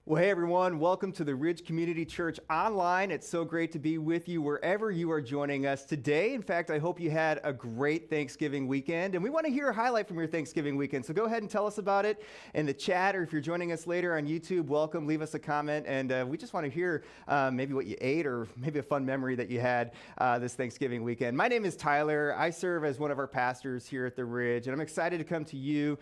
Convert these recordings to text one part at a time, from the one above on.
Well, hey everyone, welcome to the Ridge Community Church Online. It's so great to be with you wherever you are joining us today. In fact, I hope you had a great Thanksgiving weekend, and we want to hear a highlight from your Thanksgiving weekend. So go ahead and tell us about it in the chat, or if you're joining us later on YouTube, welcome, leave us a comment, and we just want to hear maybe what you ate or maybe a fun memory that you had this Thanksgiving weekend. My name is Tyler. I serve as one of our pastors here at the Ridge, and I'm excited to come to you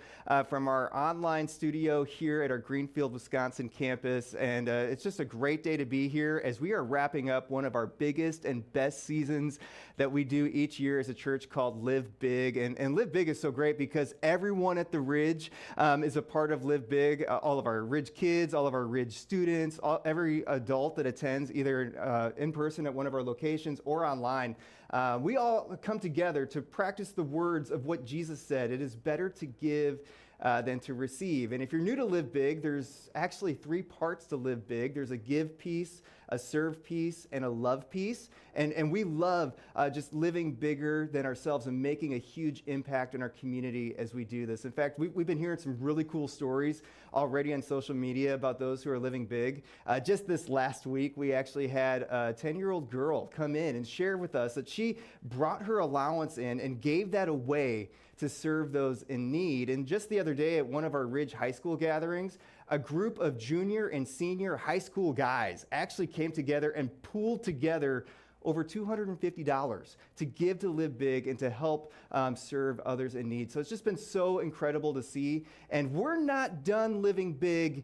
from our online studio here at our Greenfield, Wisconsin campus. And it's just a great day to be here as we are wrapping up one of our biggest and best seasons that we do each year as a church called Live Big. And Live Big is so great because everyone at the Ridge is a part of Live Big. All of our Ridge kids, all of our Ridge students, every adult that attends either in person at one of our locations or online. We all come together to practice the words of what Jesus said. It is better to give than to receive. And if you're new to Live Big, there's actually three parts to Live Big. There's a give piece, a serve piece, and a love piece. And we love just living bigger than ourselves and making a huge impact in our community as we do this. In fact, we've been hearing some really cool stories already on social media about those who are living big. Just this last week, we actually had a 10-year-old girl come in and share with us that she brought her allowance in and gave that away to serve those in need. And just the other day at one of our Ridge High School gatherings, a group of junior and senior high school guys actually came together and pooled together over $250 to give to Live Big and to help serve others in need. So it's just been so incredible to see. And we're not done living big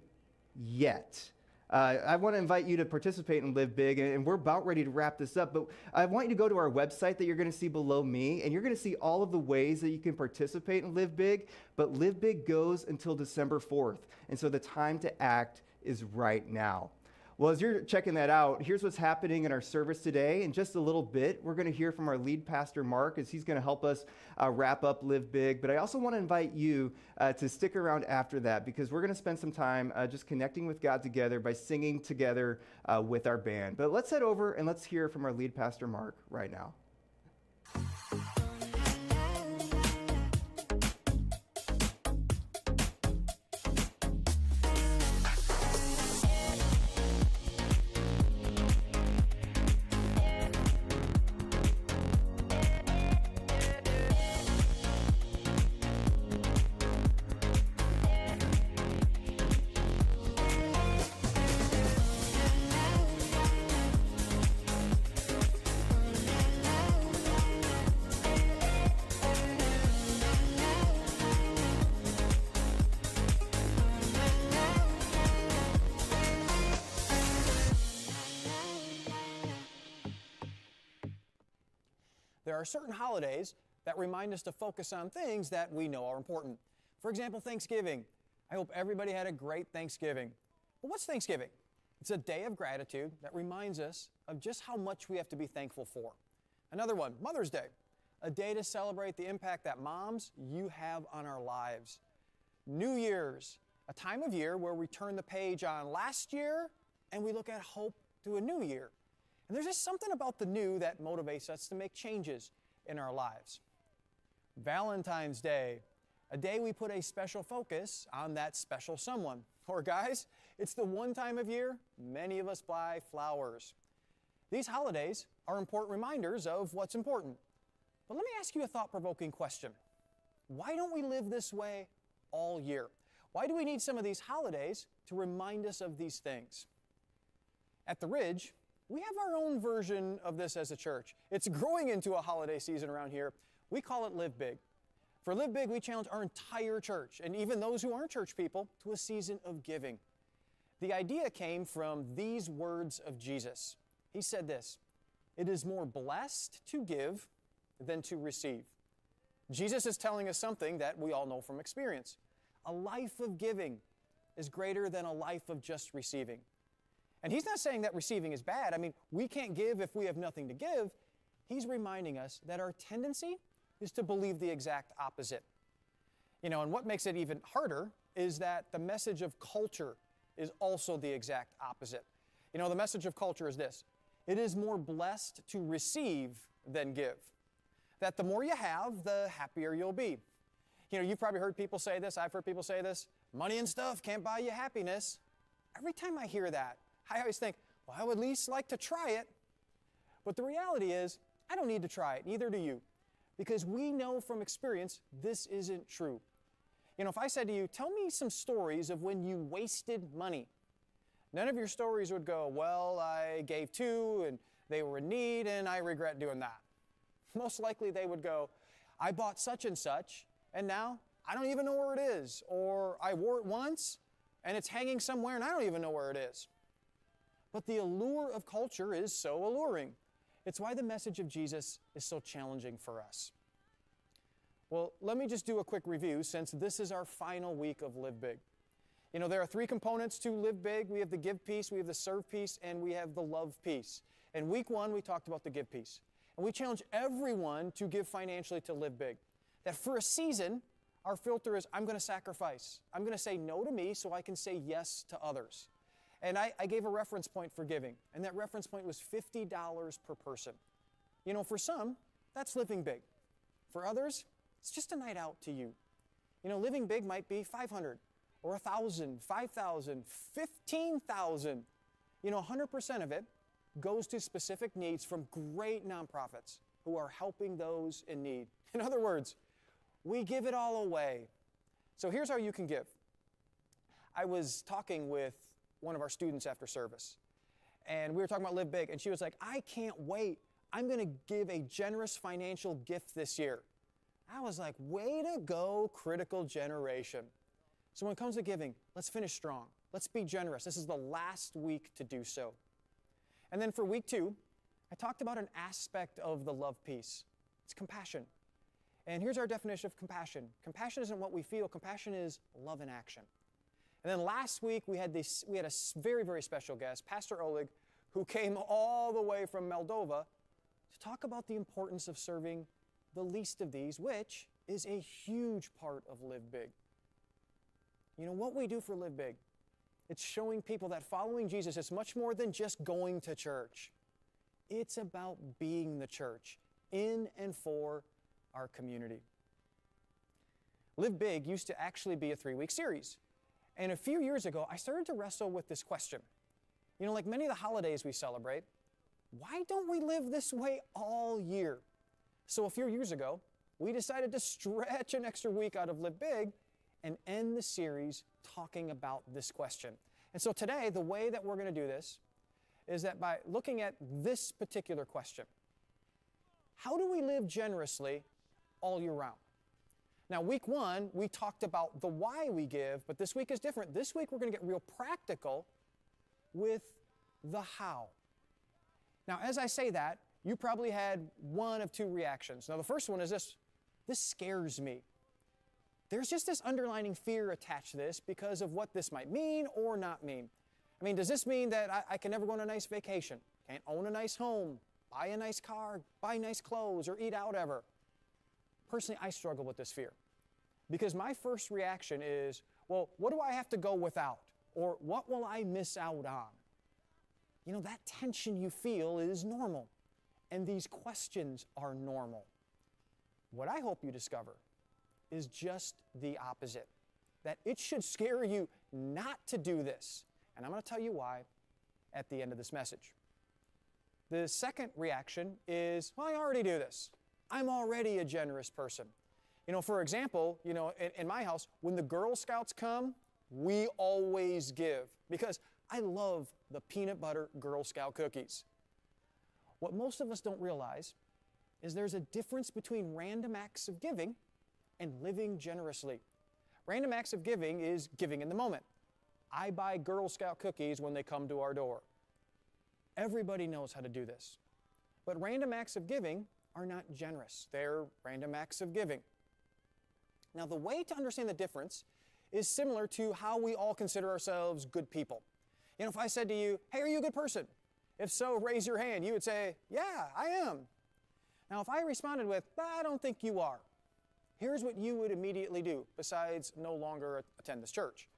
yet. I want to invite you to participate in Live Big, and we're about ready to wrap this up, but I want you to go to our website that you're going to see below me, and you're going to see all of the ways that you can participate in Live Big, but Live Big goes until December 4th, and so the time to act is right now. Well, as you're checking that out, here's what's happening in our service today. In just a little bit, we're going to hear from our lead pastor, Mark, as he's going to help us wrap up Live Big. But I also want to invite you to stick around after that because we're going to spend some time just connecting with God together by singing together with our band. But let's head over and let's hear from our lead pastor, Mark, right now. There are certain holidays that remind us to focus on things that we know are important. For example, Thanksgiving. I hope everybody had a great Thanksgiving. But what's Thanksgiving? It's a day of gratitude that reminds us of just how much we have to be thankful for. Another one, Mother's Day, a day to celebrate the impact that moms, you have on our lives. New Year's, a time of year where we turn the page on last year and we look at hope to a new year. And there's just something about the new that motivates us to make changes in our lives. Valentine's Day, a day we put a special focus on that special someone. Or guys, it's the one time of year many of us buy flowers. These holidays are important reminders of what's important. But let me ask you a thought-provoking question. Why don't we live this way all year? Why do we need some of these holidays to remind us of these things? At the Ridge, we have our own version of this as a church. It's growing into a holiday season around here. We call it Live Big. For Live Big, we challenge our entire church, and even those who aren't church people, to a season of giving. The idea came from these words of Jesus. He said this, "It is more blessed to give than to receive." Jesus is telling us something that we all know from experience. A life of giving is greater than a life of just receiving. And he's not saying that receiving is bad. I mean, we can't give if we have nothing to give. He's reminding us that our tendency is to believe the exact opposite. And what makes it even harder is that the message of culture is also the exact opposite. The message of culture is this: it is more blessed to receive than give. That the more you have, the happier you'll be. You've probably heard people say this, I've heard people say this, money and stuff can't buy you happiness. every time I hear that, I always think, well, I would at least like to try it. But the reality is, I don't need to try it, neither do you. Because we know from experience, this isn't true. You know, if I said to you, tell me some stories of when you wasted money, none of your stories would go, well, I gave to and they were in need and I regret doing that. Most likely they would go, I bought such and such and now I don't even know where it is. Or I wore it once and it's hanging somewhere and I don't even know where it is. But the allure of culture is so alluring. It's why the message of Jesus is so challenging for us. Well, let me just do a quick review since this is our final week of Live Big. You know, there are 3 components to Live Big. We have the give piece, we have the serve piece, and we have the love piece. In week 1, we talked about the give piece. And we challenge everyone to give financially to Live Big. That for a season, our filter is, I'm going to sacrifice. I'm going to say no to me so I can say yes to others. And I gave a reference point for giving, and that reference point was $50 per person. You know, for some, that's living big. For others, it's just a night out to you. You know, living big might be 500 or 1,000, 5,000, 15,000. You know, 100% of it goes to specific needs from great nonprofits who are helping those in need. In other words, we give it all away. So here's how you can give. I was talking with one of our students after service, and we were talking about Live Big, and she was like, I can't wait. I'm going to give a generous financial gift this year. I was like, way to go, critical generation. So when it comes to giving, let's finish strong. Let's be generous. This is the last week to do so. And then for week 2, I talked about an aspect of the love piece. It's compassion. And here's our definition of compassion. Compassion isn't what we feel. Compassion is love in action. And then last week, we had a very, very special guest, Pastor Oleg, who came all the way from Moldova to talk about the importance of serving the least of these, which is a huge part of Live Big. You know, what we do for Live Big, it's showing people that following Jesus is much more than just going to church. It's about being the church in and for our community. Live Big used to actually be a 3-week series. And a few years ago, I started to wrestle with this question. You know, like many of the holidays we celebrate, why don't we live this way all year? So a few years ago, we decided to stretch an extra week out of Live Big and end the series talking about this question. And so today, the way that we're going to do this is that by looking at this particular question, how do we live generously all year round? Now, week 1, we talked about the why we give, but this week is different. This week, we're going to get real practical with the how. Now, as I say that, you probably had one of 2 reactions. Now, the first one is this scares me. There's just this underlining fear attached to this because of what this might mean or not mean. I mean, does this mean that I can never go on a nice vacation, can't own a nice home, buy a nice car, buy nice clothes, or eat out ever? Personally, I struggle with this fear because my first reaction is, well, what do I have to go without? Or what will I miss out on? You know, that tension you feel is normal, and these questions are normal. What I hope you discover is just the opposite, that it should scare you not to do this. And I'm going to tell you why at the end of this message. The second reaction is, well, I already do this. I'm already a generous person. You know, for example, you know, in my house, when the Girl Scouts come, we always give because I love the peanut butter Girl Scout cookies. What most of us don't realize is there's a difference between random acts of giving and living generously. Random acts of giving is giving in the moment. I buy Girl Scout cookies when they come to our door. Everybody knows how to do this. But random acts of giving are not generous. They're random acts of giving. Now, the way to understand the difference is similar to how we all consider ourselves good people. You know, if I said to you, hey, are you a good person? If so, raise your hand. You would say, yeah, I am. Now, if I responded with, I don't think you are, here's what you would immediately do, besides no longer attend this church.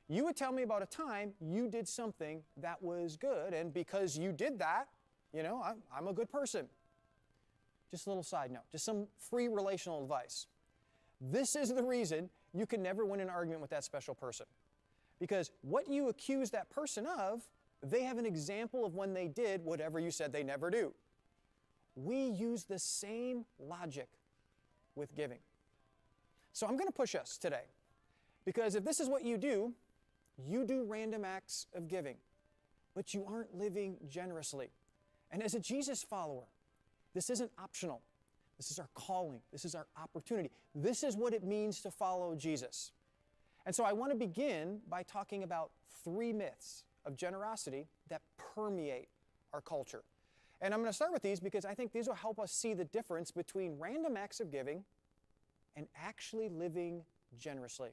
You would tell me about a time you did something that was good, and because you did that, you know, I'm a good person. Just a little side note, just some free relational advice. This is the reason you can never win an argument with that special person. Because what you accuse that person of, they have an example of when they did whatever you said they never do. We use the same logic with giving. So I'm going to push us today. Because if this is what you do random acts of giving, but you aren't living generously. And as a Jesus follower, this isn't optional. This is our calling. This is our opportunity. This is what it means to follow Jesus. And so I want to begin by talking about 3 myths of generosity that permeate our culture. And I'm going to start with these because I think these will help us see the difference between random acts of giving and actually living generously.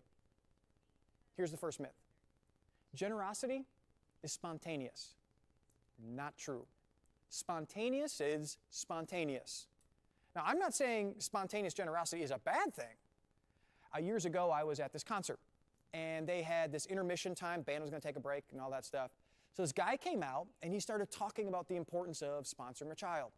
Here's the first myth. Generosity is spontaneous. Not true. Spontaneous is spontaneous. Now, I'm not saying spontaneous generosity is a bad thing. Years ago, I was at this concert, and they had this intermission time. Band was going to take a break and all that stuff. So this guy came out, and he started talking about the importance of sponsoring a child.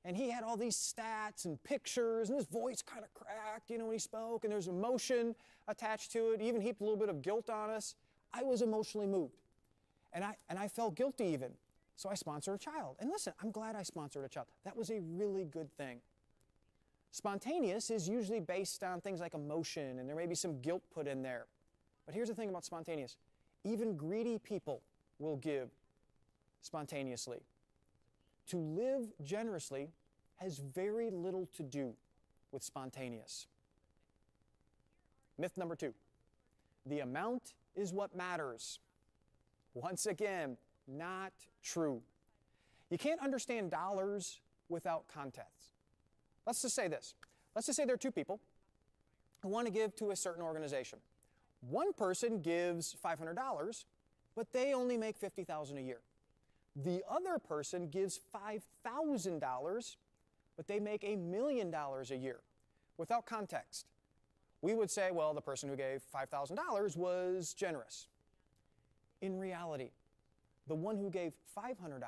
And he had all these stats and pictures, and his voice kind of cracked, when he spoke, and there's emotion attached to it. He even heaped a little bit of guilt on us. I was emotionally moved, and I felt guilty even. So I sponsored a child. And listen, I'm glad I sponsored a child. That was a really good thing. Spontaneous is usually based on things like emotion, and there may be some guilt put in there. But here's the thing about spontaneous. Even greedy people will give spontaneously. To live generously has very little to do with spontaneous. Myth number 2. The amount is what matters. Once again, not true. You can't understand dollars without context. Let's just say this. Let's just say there are 2 people who want to give to a certain organization. One person gives $500, but they only make $50,000 a year. The other person gives $5,000, but they make $1 million a year. Without context, we would say, well, the person who gave $5,000 was generous. In reality, the one who gave $500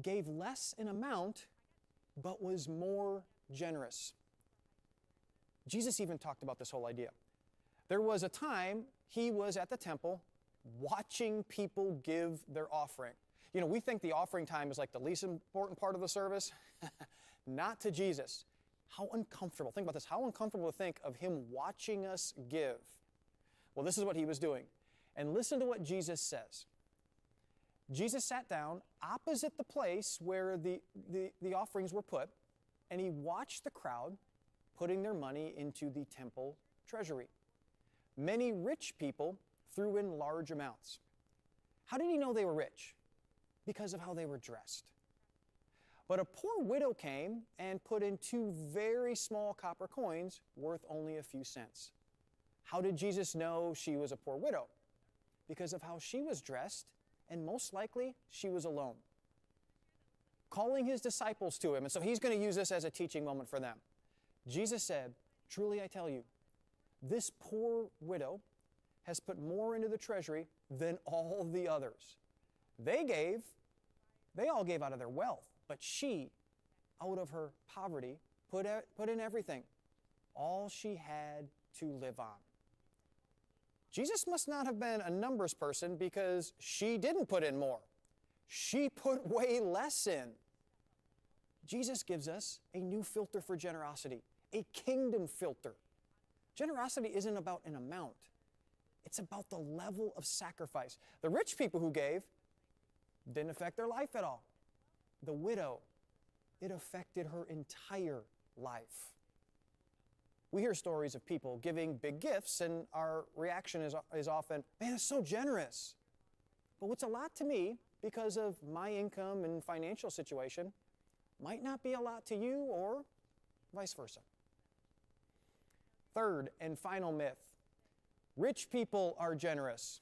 gave less in amount, but was more generous. Jesus even talked about this whole idea. There was a time he was at the temple watching people give their offering. We think the offering time is like the least important part of the service. Not to Jesus. How uncomfortable. Think about this. How uncomfortable to think of him watching us give. Well, this is what he was doing. And listen to what Jesus says. Jesus sat down opposite the place where the offerings were put, and he watched the crowd putting their money into the temple treasury. Many rich people threw in large amounts. How did he know they were rich? Because of how they were dressed. But a poor widow came and put in 2 very small copper coins worth only a few cents. How did Jesus know she was a poor widow? Because of how she was dressed, and most likely she was alone. Calling his disciples to him, and so he's going to use this as a teaching moment for them. Jesus said, "Truly I tell you, this poor widow has put more into the treasury than all the others. They all gave out of their wealth, but she, out of her poverty, put in everything, all she had to live on." Jesus must not have been a numbers person because she didn't put in more. She put way less in. Jesus gives us a new filter for generosity, a kingdom filter. Generosity isn't about an amount. It's about the level of sacrifice. The rich people who gave didn't affect their life at all. The widow, it affected her entire life. We hear stories of people giving big gifts, and our reaction is often, man, it's so generous. But what's a lot to me, because of my income and financial situation, might not be a lot to you, or vice versa. Third and final myth. Rich people are generous.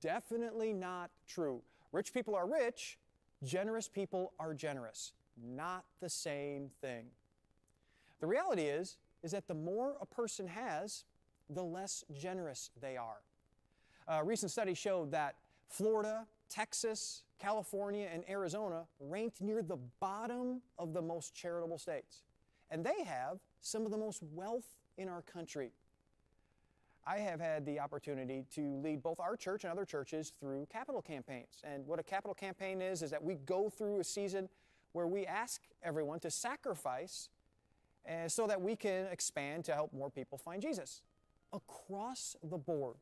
Definitely not true. Rich people are rich. Generous people are generous. Not the same thing. The reality is that the more a person has, the less generous they are. A recent study showed that Florida, Texas, California, and Arizona ranked near the bottom of the most charitable states. And they have some of the most wealth in our country. I have had the opportunity to lead both our church and other churches through capital campaigns. And what a capital campaign is that we go through a season where we ask everyone to sacrifice so that we can expand to help more people find Jesus. Across the board,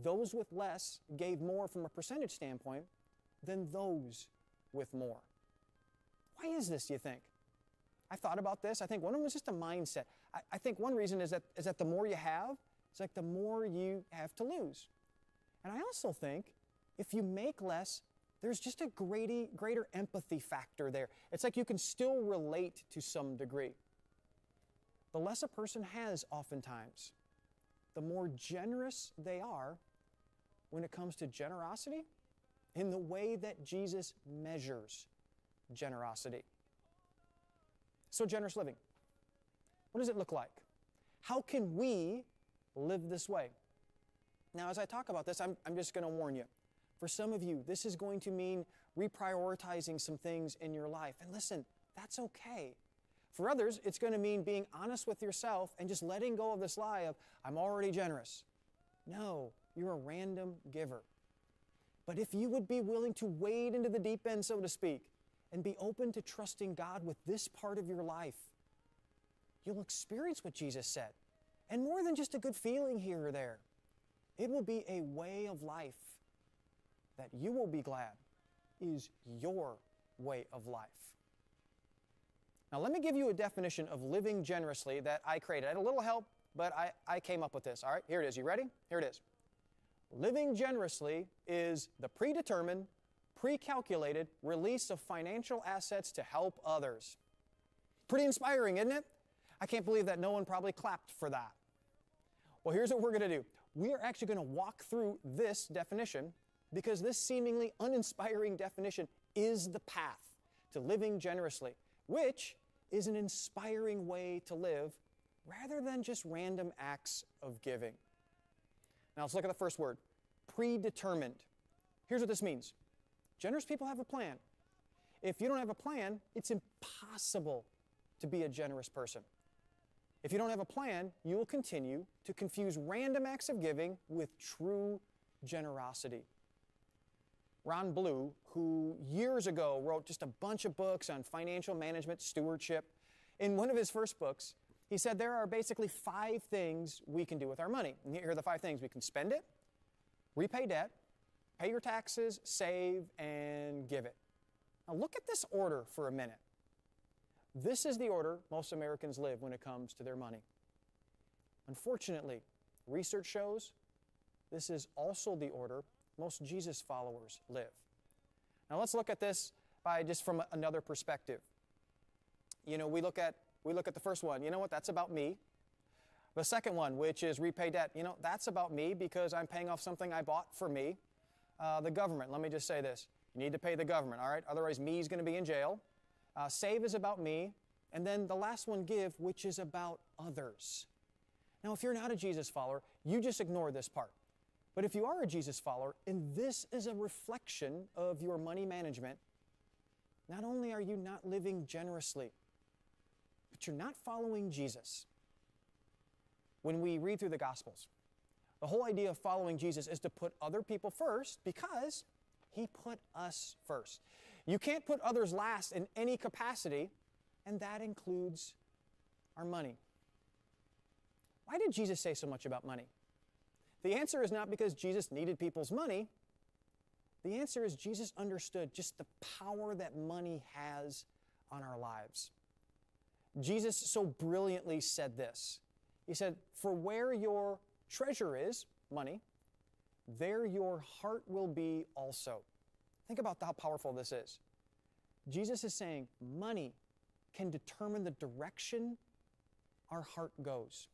those with less gave more from a percentage standpoint than those with more. Why is this, do you think? I've thought about this. I think one of them is just a mindset. I think one reason is that the more you have, it's like the more you have to lose. And I also think if you make less, there's just a greater empathy factor there. It's like you can still relate to some degree. The less a person has oftentimes, the more generous they are when it comes to generosity in the way that Jesus measures generosity. So generous living. What does it look like? How can we live this way? Now, as I talk about this, I'm just going to warn you. For some of you, this is going to mean reprioritizing some things in your life. And listen, that's okay. For others, it's going to mean being honest with yourself and just letting go of this lie of, I'm already generous. No, you're a random giver. But if you would be willing to wade into the deep end, so to speak, and be open to trusting God with this part of your life, you'll experience what Jesus said. And more than just a good feeling here or there, it will be a way of life that you will be glad is your way of life. Now, let me give you a definition of living generously that I created. I had a little help, but I came up with this. All right, here it is. You ready? Here it is. Living generously is the predetermined, pre-calculated release of financial assets to help others. Pretty inspiring, isn't it? I can't believe that no one probably clapped for that. Well, here's what we're going to do. We are actually going to walk through this definition because this seemingly uninspiring definition is the path to living generously, which is an inspiring way to live rather than just random acts of giving. Now let's look at the first word, predetermined. Here's what this means. Generous people have a plan. If you don't have a plan, it's impossible to be a generous person. If you don't have a plan, you will continue to confuse random acts of giving with true generosity. Ron Blue, who years ago wrote just a bunch of books on financial management stewardship, in one of his first books, he said there are basically 5 things we can do with our money. And here are the 5 things. We can spend it, repay debt, pay your taxes, save, and give it. Now look at this order for a minute. This is the order most Americans live when it comes to their money. Unfortunately, research shows this is also the order most Jesus followers live. Now let's look at this just from another perspective. You know, we look at the first one. You know what? That's about me. The second one, which is repay debt. You know, that's about me because I'm paying off something I bought for me. The government. Let me just say this. You need to pay the government, all right? Otherwise, me's going to be in jail. Save is about me. And then the last one, give, which is about others. Now, if you're not a Jesus follower, you just ignore this part. But if you are a Jesus follower, and this is a reflection of your money management, not only are you not living generously, but you're not following Jesus. When we read through the Gospels, the whole idea of following Jesus is to put other people first because He put us first. You can't put others last in any capacity, and that includes our money. Why did Jesus say so much about money? The answer is not because Jesus needed people's money. The answer is Jesus understood just the power that money has on our lives. Jesus so brilliantly said this. He said, "For where your treasure is, money, there your heart will be also." Think about how powerful this is. Jesus is saying money can determine the direction our heart goes.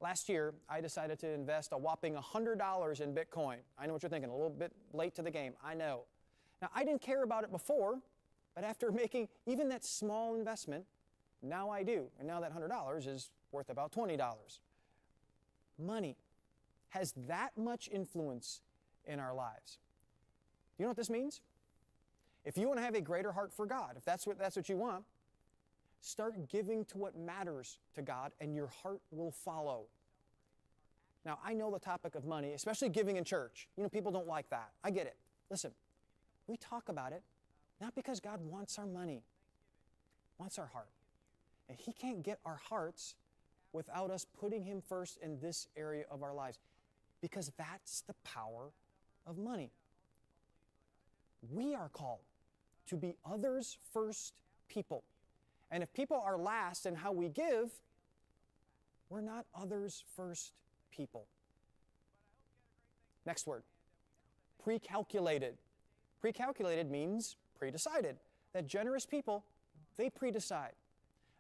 Last year, I decided to invest a whopping $100 in Bitcoin. I know what you're thinking, a little bit late to the game, I know. Now, I didn't care about it before, but after making even that small investment, now I do. And now that $100 is worth about $20. Money has that much influence in our lives. You know what this means? If you want to have a greater heart for God, if that's what you want, start giving to what matters to God and your heart will follow. Now, I know the topic of money, especially giving in church. People don't like that. I get it. Listen, we talk about it not because God wants our money, wants our heart. And He can't get our hearts without us putting Him first in this area of our lives, because that's the power of money. We are called to be others first people. And if people are last in how we give, we're not others first people. Next word, pre-calculated. Pre-calculated means pre-decided. That generous people, they pre-decide.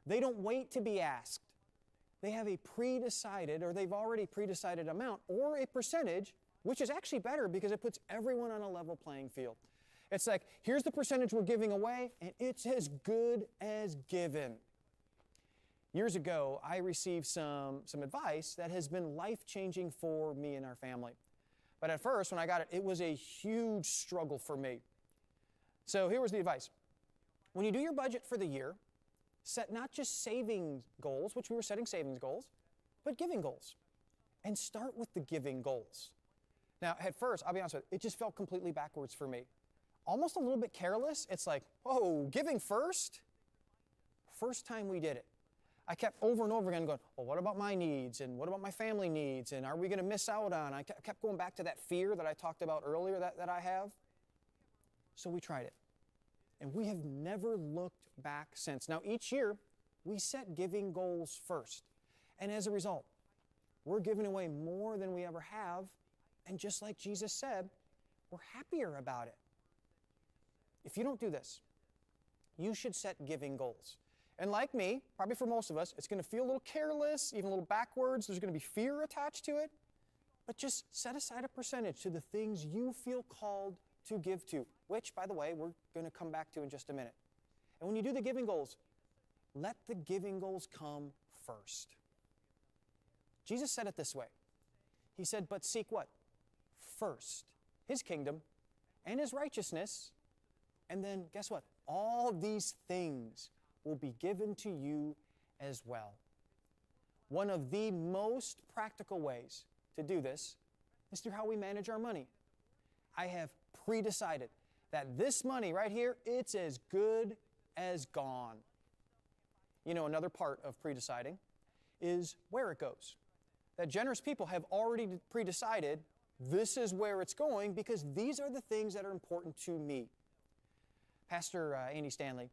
They don't wait to be asked. They have a pre-decided, or they've already pre-decided amount, or a percentage, which is actually better because it puts everyone on a level playing field. It's like, here's the percentage we're giving away, and it's as good as given. Years ago, I received some advice that has been life-changing for me and our family. But at first, when I got it, it was a huge struggle for me. So here was the advice. When you do your budget for the year, set not just savings goals, which we were setting savings goals, but giving goals. And start with the giving goals. Now, at first, I'll be honest with you, it just felt completely backwards for me. Almost a little bit careless. It's like, whoa, giving first? First time we did it, I kept over and over again going, well, what about my needs? And what about my family needs? And are we going to miss out on? I kept going back to that fear that I talked about earlier that I have. So we tried it. And we have never looked back since. Now, each year, we set giving goals first. And as a result, we're giving away more than we ever have. And just like Jesus said, we're happier about it. If you don't do this, you should set giving goals. And like me, probably for most of us, it's going to feel a little careless, even a little backwards. There's going to be fear attached to it. But just set aside a percentage to the things you feel called to give to, which, by the way, we're going to come back to in just a minute. And when you do the giving goals, let the giving goals come first. Jesus said it this way. He said, but seek what? First, His kingdom and His righteousness. And then, guess what? All these things will be given to you as well. One of the most practical ways to do this is through how we manage our money. I have pre-decided that this money right here, it's as good as gone. Another part of pre-deciding is where it goes. That generous people have already pre-decided this is where it's going because these are the things that are important to me. Pastor Andy Stanley,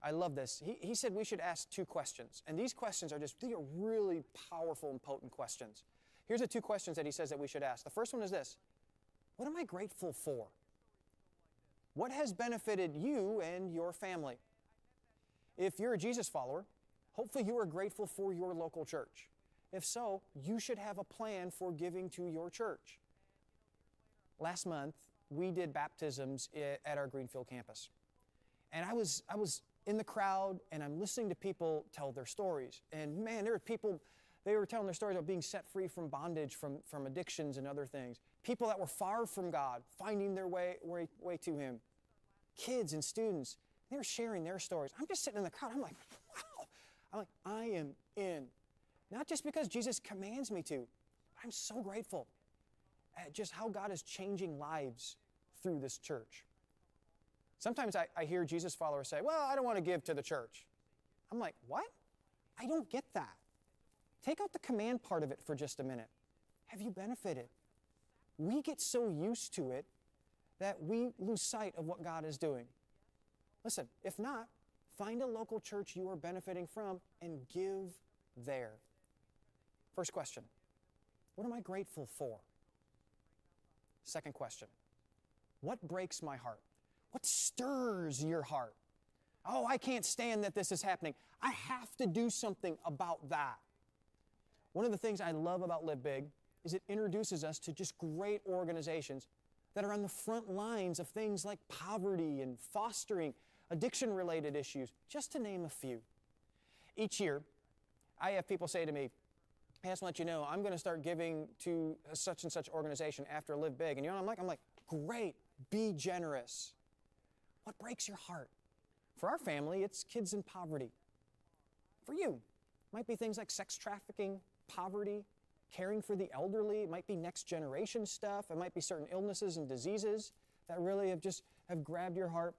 I love this. He said we should ask two questions. And these questions are they are really powerful and potent questions. Here's the two questions that he says that we should ask. The first one is this. What am I grateful for? What has benefited you and your family? If you're a Jesus follower, hopefully you are grateful for your local church. If so, you should have a plan for giving to your church. Last month, we did baptisms at our Greenfield campus. And I was in the crowd, and I'm listening to people tell their stories. And man, there were people, they were telling their stories about being set free from bondage, from addictions and other things. People that were far from God, finding their way to Him. Kids and students, they were sharing their stories. I'm just sitting in the crowd. I'm like, wow. I am in. Not just because Jesus commands me to, but I'm so grateful at just how God is changing lives through this church. Sometimes I hear Jesus followers say, well, I don't want to give to the church. I'm like, what? I don't get that. Take out the command part of it for just a minute. Have you benefited? We get so used to it that we lose sight of what God is doing. Listen, if not, find a local church you are benefiting from and give there. First question, what am I grateful for? Second question, what breaks my heart? What stirs your heart? Oh, I can't stand that this is happening. I have to do something about that. One of the things I love about Live Big is it introduces us to just great organizations that are on the front lines of things like poverty and fostering, addiction-related issues, just to name a few. Each year, I have people say to me, I just want to let you know, I'm going to start giving to such and such organization after Live Big. And I'm like, great, be generous. What breaks your heart? For our family, it's kids in poverty. For you, it might be things like sex trafficking, poverty, caring for the elderly. It might be next generation stuff. It might be certain illnesses and diseases that really have grabbed your heart.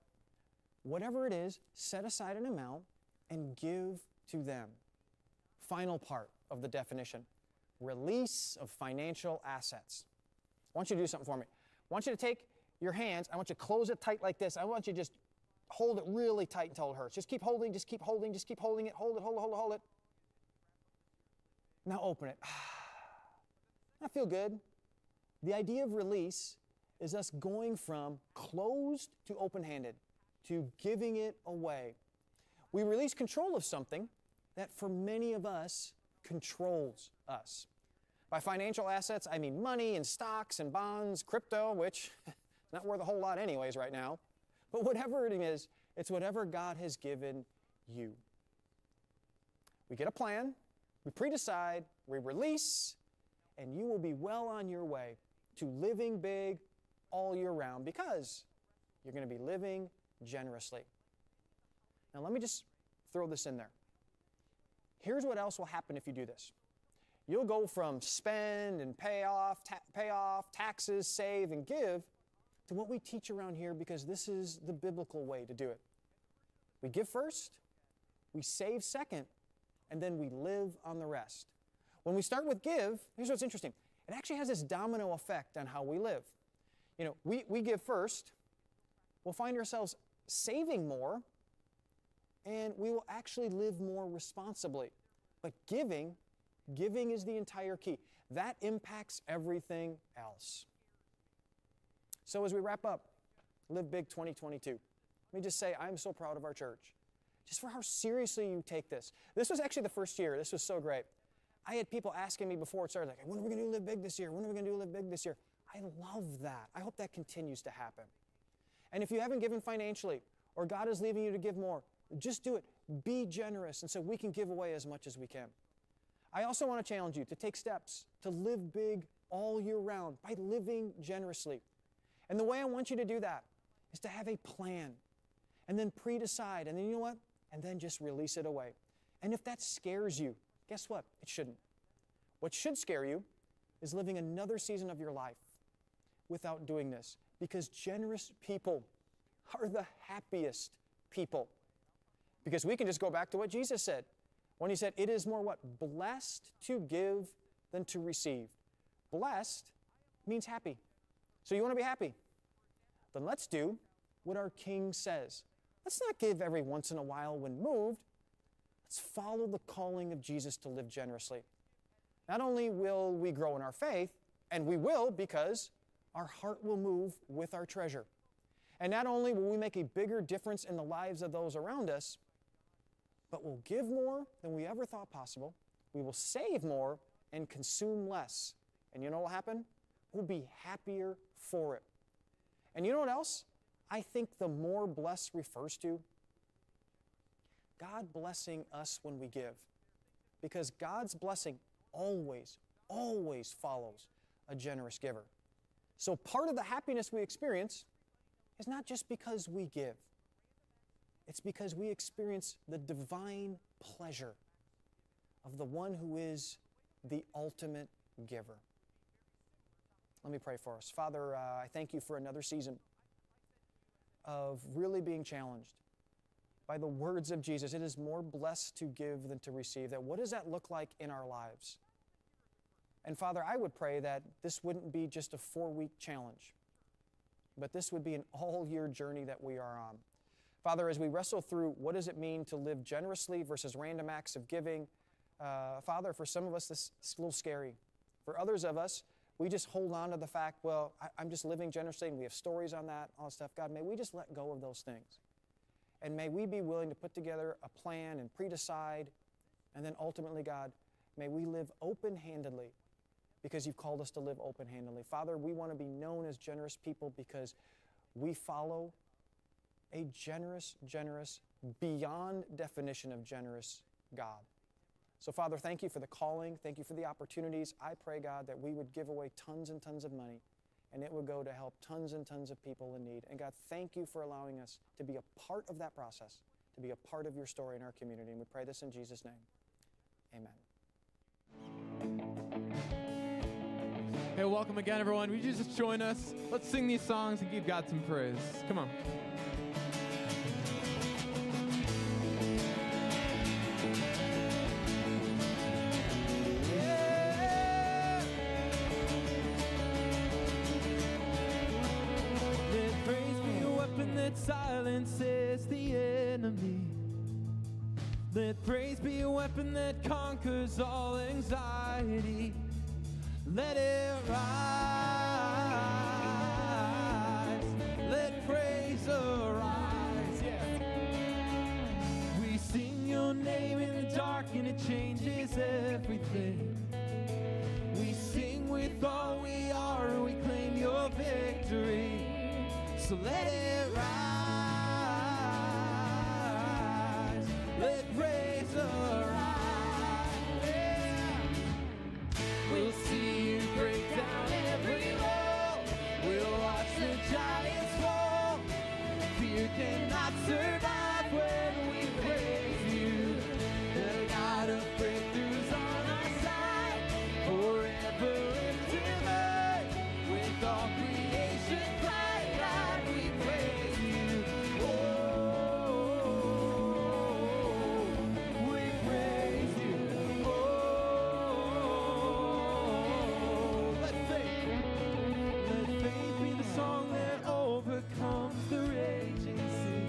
Whatever it is, set aside an amount and give to them. Final part of the definition, release of financial assets. I want you to do something for me. I want you to take your hands, I want you to close it tight like this. I want you to just hold it really tight until it hurts. Just keep holding, just keep holding, just keep holding it. Hold it, hold it, hold it, hold it. Now open it. I feel good. The idea of release is us going from closed to open-handed, to giving it away. We release control of something that for many of us controls us. By financial assets, I mean money and stocks and bonds, crypto, which is not worth a whole lot anyways right now. But whatever it is, it's whatever God has given you. We get a plan, we pre-decide, we release, and you will be well on your way to living big all year round because you're going to be living generously. Now let me just throw this in there. Here's what else will happen if you do this. You'll go from spend and pay off, taxes, save, and give to what we teach around here because this is the biblical way to do it. We give first, we save second, and then we live on the rest. When we start with give, here's what's interesting. It actually has this domino effect on how we live. You know, we give first, we'll find ourselves saving more, and we will actually live more responsibly. But giving is the entire key. That impacts everything else. So as we wrap up, Live Big 2022, let me just say I'm so proud of our church, just for how seriously you take this. This was actually the first year. This was so great. I had people asking me before it started, like, when are we going to do Live Big this year? When are we going to do Live Big this year? I love that. I hope that continues to happen. And if you haven't given financially, or God is leaving you to give more, just do it. Be generous, and so we can give away as much as we can. I also want to challenge you to take steps to live big all year round by living generously. And the way I want you to do that is to have a plan, and then pre-decide, and then you know what? And then just release it away. And if that scares you, guess what? It shouldn't. What should scare you is living another season of your life without doing this, because generous people are the happiest people. Because we can just go back to what Jesus said when he said, it is more what? Blessed to give than to receive. Blessed means happy. So you want to be happy? Then let's do what our King says. Let's not give every once in a while when moved. Let's follow the calling of Jesus to live generously. Not only will we grow in our faith, and we will because our heart will move with our treasure. And not only will we make a bigger difference in the lives of those around us, but we'll give more than we ever thought possible. We will save more and consume less. And you know what will happen? We'll be happier for it. And you know what else? I think the more blessed refers to God blessing us when we give. Because God's blessing always follows a generous giver. So part of the happiness we experience is not just because we give. It's because we experience the divine pleasure of the one who is the ultimate giver. Let me pray for us. Father, I thank you for another season of really being challenged by the words of Jesus. It is more blessed to give than to receive. That what does that look like in our lives? And Father, I would pray that this wouldn't be just a 4-week challenge, but this would be an all-year journey that we are on. Father, as we wrestle through what does it mean to live generously versus random acts of giving, Father, for some of us, this is a little scary. For others of us, we just hold on to the fact, well, I'm just living generously, and we have stories on that, all that stuff. God, may we just let go of those things. And may we be willing to put together a plan and pre-decide, and then ultimately, God, may we live open-handedly because you've called us to live open-handedly. Father, we want to be known as generous people because we follow a generous, beyond definition of generous God. So, Father, thank you for the calling. Thank you for the opportunities. I pray, God, that we would give away tons and tons of money, and it would go to help tons and tons of people in need. And God, thank you for allowing us to be a part of that process, to be a part of your story in our community. And we pray this in Jesus' name. Amen. Hey, welcome again, everyone. Would you just join us? Let's sing these songs and give God some praise. Come on. Let praise be a weapon that silences the enemy. Let praise be a weapon that conquers all anxiety. Let it rise. Let praise arise. Yeah. We sing your name in the dark and it changes everything. We sing with all we are and we claim your victory. So let it rise. Let praise arise. Yeah. We'll see you break down every wall. We'll watch the giants fall. Fear cannot survive when we praise you. The God of breakthroughs on our side. Forever lifted high. With all creation crying out, we praise you. Oh, we praise you. Let faith be the song that overcomes the raging sea.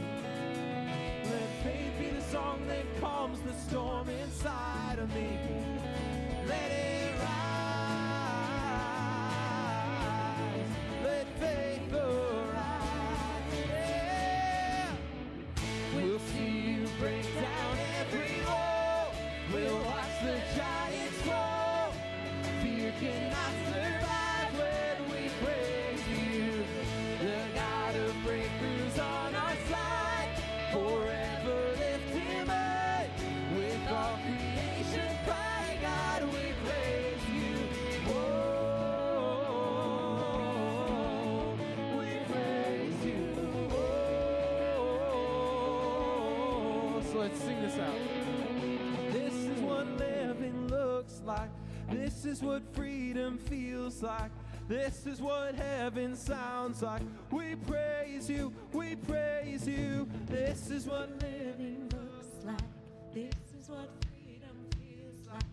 Let faith be the song that calms the storm inside of me. Let it rise. Let faith arise. Yeah. We'll see you break down every wall. We'll watch the giants fall. Fear cannot survive when we praise you. The God of breakthroughs on our side. Forever lift him high. With all creation crying out, we praise you. Oh, we praise you. Oh, so let's sing this out. This is what living looks like. This is what freedom feels like. This is what heaven sounds like. We praise you, we praise you. This is what living looks like. This is what freedom feels like.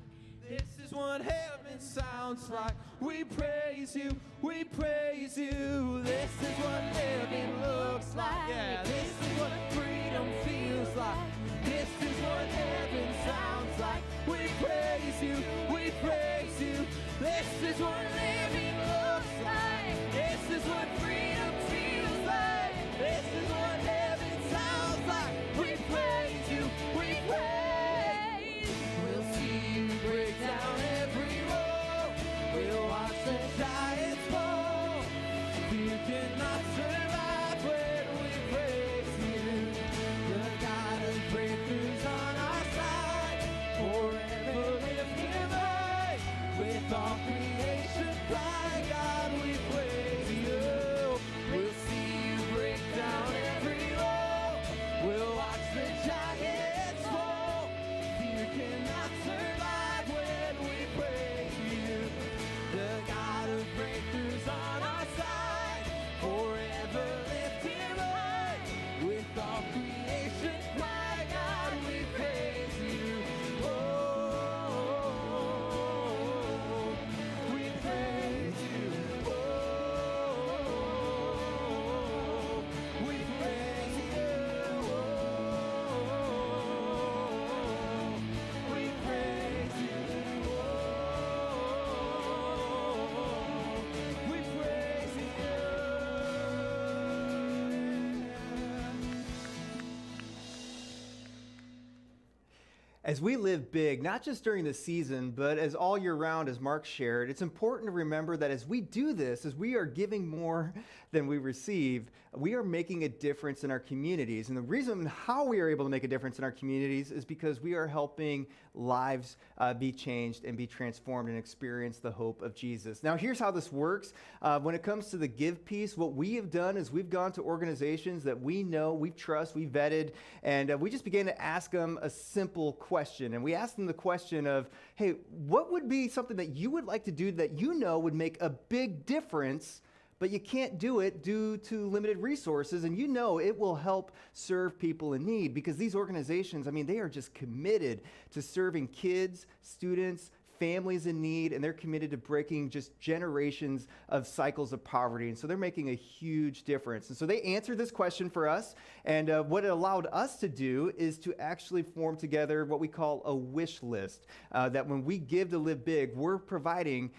This is what heaven sounds like. We praise you, we praise you. This is what living looks like. Yeah, this is what freedom feels like. This is what heaven sounds like. We praise you, we praise you. This is what living looks like. This is what freedom feels like. This is what heaven sounds like. We praise you, we praise. We'll see you break down every wall. We'll watch the giants fall. Fear cannot survive when we praise you. The God of breakthroughs on our side. Forever lift him high. With all creation cry, God, we praise you. We'll see you break down every wall. We'll watch the giants fall. Fear cannot survive when we praise you. The God of breakthroughs on our side. Forever lift him high. With all creation cry, God, we praise you. Oh, we praise you. Oh, we praise you. Oh, we praise you. Oh, we praise you. As we live big, not just during the season, but as all year round, as Mark shared, it's important to remember that as we do this, as we are giving more than we receive, we are making a difference in our communities. And the reason how we are able to make a difference in our communities is because we are helping lives be changed and be transformed and experience the hope of Jesus. Now, here's how this works. When it comes to the give piece, what we have done is we've gone to organizations that we know, we trust, we vetted, and we just began to ask them a simple question. question, and we asked them the question of, hey, what would be something that you would like to do that you know would make a big difference, but you can't do it due to limited resources, and you know it will help serve people in need? Because these organizations, I mean, they are just committed to serving kids, students, families in need, and they're committed to breaking just generations of cycles of poverty. And so they're making a huge difference. And so they answered this question for us. And what it allowed us to do is to actually form together what we call a wish list. That when we give to Live Big, we're providing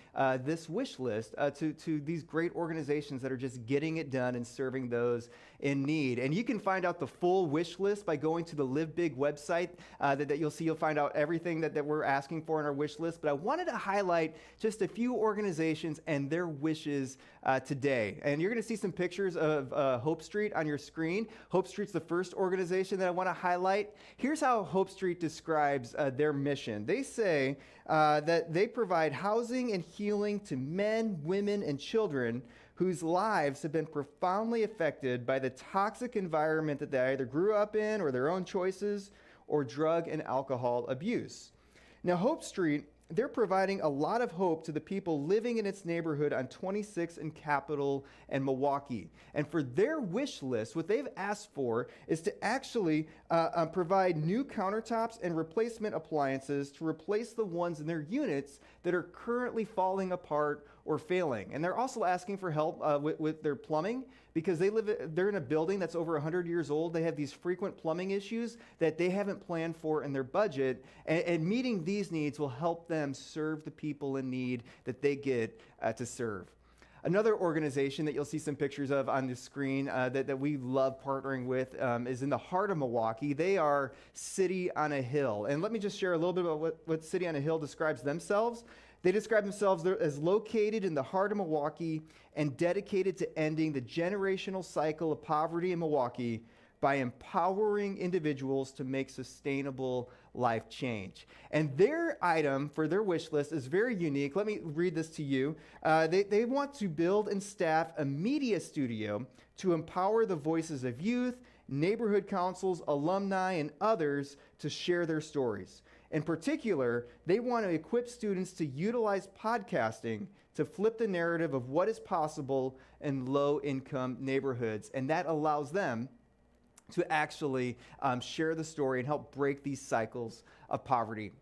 this wish list to these great organizations that are just getting it done and serving those in need. And you can find out the full wish list by going to the Live Big website that you'll see. You'll find out everything that we're asking for in our wish list. But I wanted to highlight just a few organizations and their wishes today. And you're going to see some pictures of Hope Street on your screen. Hope Street's the first organization that I want to highlight. Here's how Hope Street describes their mission. They say that they provide housing and healing to men, women, and children whose lives have been profoundly affected by the toxic environment that they either grew up in or their own choices or drug and alcohol abuse. Now, Hope Street, they're providing a lot of hope to the people living in its neighborhood on 26 and Capitol and Milwaukee. And for their wish list, what they've asked for is to actually provide new countertops and replacement appliances to replace the ones in their units that are currently falling apart or failing. And they're also asking for help with their plumbing, because they're in a building that's over 100 years old. They have these frequent plumbing issues that they haven't planned for in their budget. And meeting these needs will help them serve the people in need that they get to serve. Another organization that you'll see some pictures of on the screen that we love partnering with is in the heart of Milwaukee. They are City on a Hill. And let me just share a little bit about what City on a Hill describes themselves. They describe themselves as located in the heart of Milwaukee and dedicated to ending the generational cycle of poverty in Milwaukee by empowering individuals to make sustainable life change. And their item for their wish list is very unique. Let me read this to you. They want to build and staff a media studio to empower the voices of youth, neighborhood councils, alumni, and others to share their stories. In particular, they want to equip students to utilize podcasting to flip the narrative of what is possible in low-income neighborhoods. And that allows them to actually share the story and help break these cycles of poverty.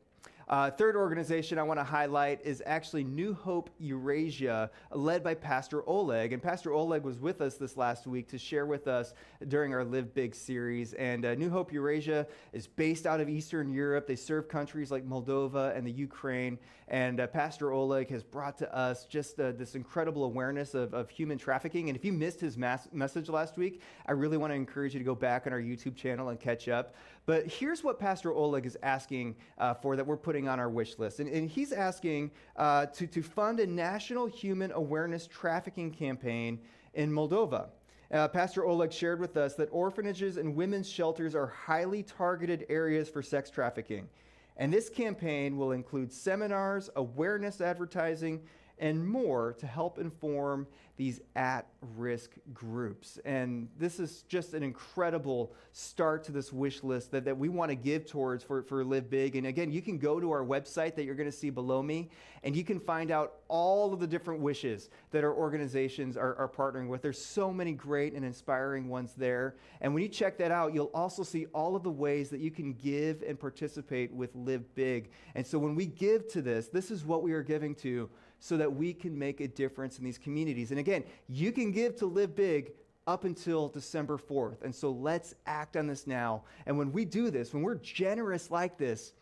Third organization I want to highlight is actually New Hope Eurasia, led by Pastor Oleg. And Pastor Oleg was with us this last week to share with us during our Live Big series. And New Hope Eurasia is based out of Eastern Europe. They serve countries like Moldova and the Ukraine. And Pastor Oleg has brought to us just this incredible awareness of human trafficking. And if you missed his message last week, I really want to encourage you to go back on our YouTube channel and catch up. But here's what Pastor Oleg is asking for that we're putting on our wish list. And he's asking to fund a national human awareness trafficking campaign in Moldova. Pastor Oleg shared with us that orphanages and women's shelters are highly targeted areas for sex trafficking. And this campaign will include seminars, awareness advertising, and more to help inform these at-risk groups. And this is just an incredible start to this wish list that we want to give towards for Live Big. And again, you can go to our website that you're going to see below me, and you can find out all of the different wishes that our organizations are partnering with. There's so many great and inspiring ones there. And when you check that out, you'll also see all of the ways that you can give and participate with Live Big. And so when we give to this is what we are giving to, so that we can make a difference in these communities. And again, you can give to Live Big up until December 4th. And so let's act on this now. And when we do this, when we're generous like this,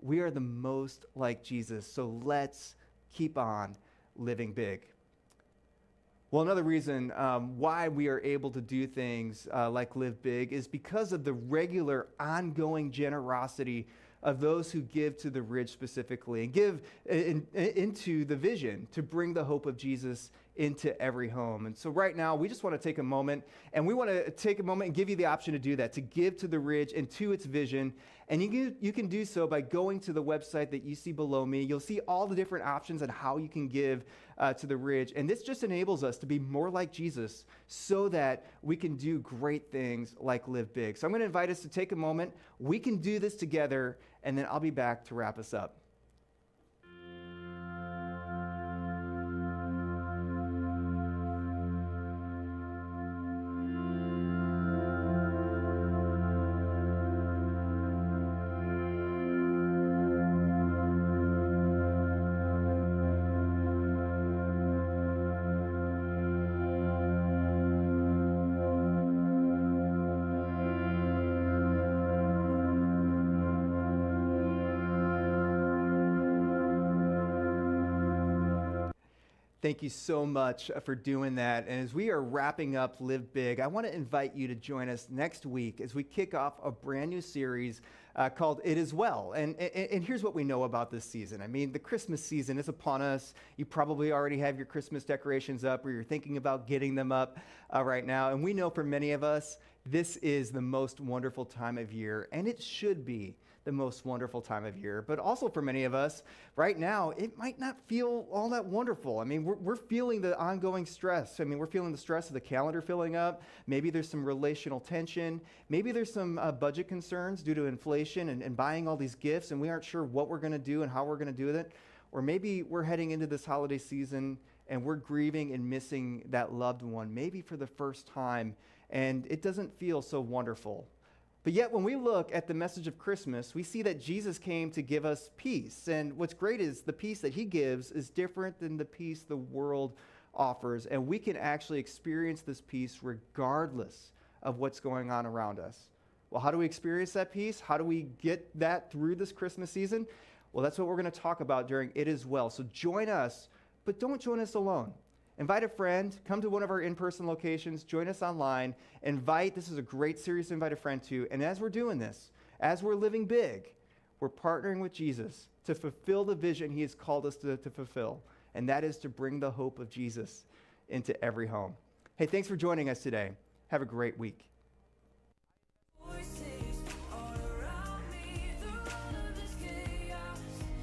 we are the most like Jesus. So let's keep on living big. Well, another reason why we are able to do things like Live Big is because of the regular, ongoing generosity of those who give to the Ridge specifically and give into the vision to bring the hope of Jesus into every home. And so right now, we just want to take a moment, and we want to take a moment and give you the option to do that, to give to the Ridge and to its vision. And you can do so by going to the website that you see below me. You'll see all the different options on how you can give to the Ridge. And this just enables us to be more like Jesus so that we can do great things like live big. So I'm going to invite us to take a moment. We can do this together, and then I'll be back to wrap us up. Thank you so much for doing that. And as we are wrapping up Live Big, I want to invite you to join us next week as we kick off a brand new series called It Is Well. And here's what we know about this season. I mean, the Christmas season is upon us. You probably already have your Christmas decorations up, or you're thinking about getting them up right now. And we know for many of us, this is the most wonderful time of year, and it should be the most wonderful time of year. But also for many of us, right now, it might not feel all that wonderful. I mean, we're feeling the ongoing stress. I mean, we're feeling the stress of the calendar filling up. Maybe there's some relational tension. Maybe there's some budget concerns due to inflation and buying all these gifts, and we aren't sure what we're going to do and how we're going to do it. Or maybe we're heading into this holiday season and we're grieving and missing that loved one, maybe for the first time, and it doesn't feel so wonderful. But yet, when we look at the message of Christmas, we see that Jesus came to give us peace. And what's great is the peace that he gives is different than the peace the world offers. And we can actually experience this peace regardless of what's going on around us. Well, how do we experience that peace? How do we get that through this Christmas season? Well, that's what we're going to talk about during It Is Well. So join us, but don't join us alone. Invite a friend, come to one of our in-person locations, join us online, this is a great series to invite a friend to, and as we're doing this, as we're living big, we're partnering with Jesus to fulfill the vision he has called us to fulfill, and that is to bring the hope of Jesus into every home. Hey, thanks for joining us today. Have a great week.